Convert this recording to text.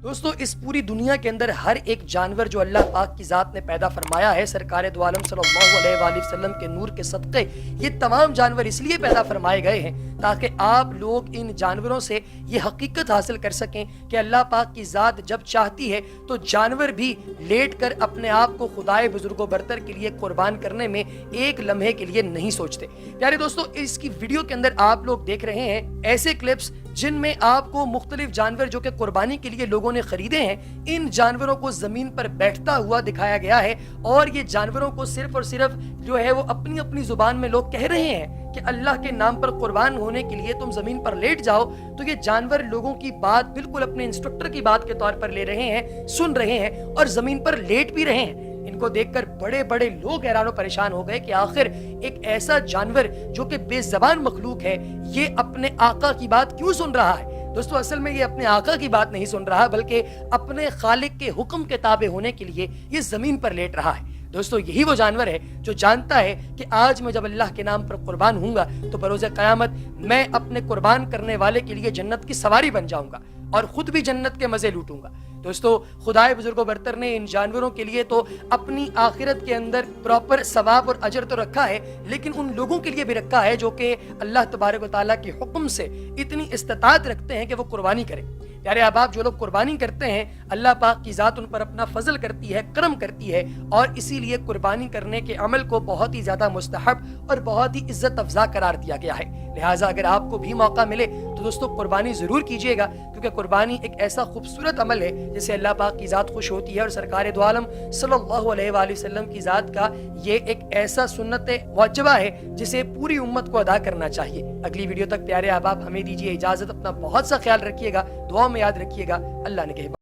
دوستو اس پوری دنیا کے اندر ہر ایک جانور جو اللہ پاک کی ذات نے پیدا فرمایا ہے سرکار دو عالم صلی اللہ علیہ وآلہ وسلم کے نور کے صدقے یہ تمام جانور اس لیے پیدا فرمائے گئے ہیں تاکہ آپ لوگ ان جانوروں سے یہ حقیقت حاصل کر سکیں کہ اللہ پاک کی ذات جب چاہتی ہے تو جانور بھی لیٹ کر اپنے آپ کو خدائے بزرگ و برتر کے لیے قربان کرنے میں ایک لمحے کے لیے نہیں سوچتے۔ پیارے دوستو اس کی ویڈیو کے اندر آپ لوگ دیکھ رہے ہیں ایسے کلپس جن میں آپ کو مختلف جانور جو کہ قربانی کے لیے لوگوں نے خریدے ہیں ان جانوروں کو زمین پر بیٹھتا ہوا دکھایا گیا ہے، اور یہ جانوروں کو صرف اور صرف جو ہے وہ اپنی اپنی زبان میں لوگ کہہ رہے ہیں کہ اللہ کے نام پر قربان ہونے کے لیے تم زمین پر لیٹ جاؤ، تو یہ جانور لوگوں کی بات بالکل اپنے انسٹرکٹر کی بات کے طور پر لے رہے ہیں، سن رہے ہیں اور زمین پر لیٹ بھی رہے ہیں۔ ان کو دیکھ کر بڑے بڑے لوگ حیران و پریشان ہو گئے کہ آخر ایک ایسا جانور جو کہ بے زبان مخلوق ہے یہ اپنے آقا کی بات کیوں سن رہا ہے۔ دوستو اصل میں یہ اپنے آقا کی بات نہیں سن رہا بلکہ اپنے خالق کے حکم کے تابع ہونے کے لیے یہ زمین پر لیٹ رہا ہے۔ دوستو یہی وہ جانور ہے جو جانتا ہے کہ آج میں جب اللہ کے نام پر قربان ہوں گا تو بروز قیامت میں اپنے قربان کرنے والے کے لیے جنت کی سواری بن جاؤں گا اور خود بھی جنت کے مزے لوٹوں گا۔ دوستو خدائے بزرگ و برتر نے ان جانوروں کے لیے تو اپنی آخرت کے اندر پراپر ثواب اور اجر تو رکھا ہے، لیکن ان لوگوں کے لیے بھی رکھا ہے جو کہ اللہ تبارک و تعالیٰ کے حکم سے اتنی استطاعت رکھتے ہیں کہ وہ قربانی کریں۔ پیارے احباب جو لوگ قربانی کرتے ہیں اللہ پاک کی ذات ان پر اپنا فضل کرتی ہے، کرم کرتی ہے، اور اسی لیے قربانی کرنے کے عمل کو بہت ہی زیادہ مستحب اور بہت ہی عزت افزا قرار دیا گیا ہے۔ لہٰذا اگر آپ کو بھی موقع ملے تو دوستو قربانی ضرور کیجیے گا، کیونکہ قربانی ایک ایسا خوبصورت عمل ہے جس سے اللہ پاک کی ذات خوش ہوتی ہے، اور سرکار دو عالم صلی اللہ علیہ وآلہ وسلم کی ذات کا یہ ایک ایسا سنت واجبہ ہے جسے پوری امت کو ادا کرنا چاہیے۔ اگلی ویڈیو تک پیارے احباب ہمیں دیجیے اجازت، اپنا بہت سا خیال رکھیے گا، دعا میں یاد رکھیے گا، اللہ نے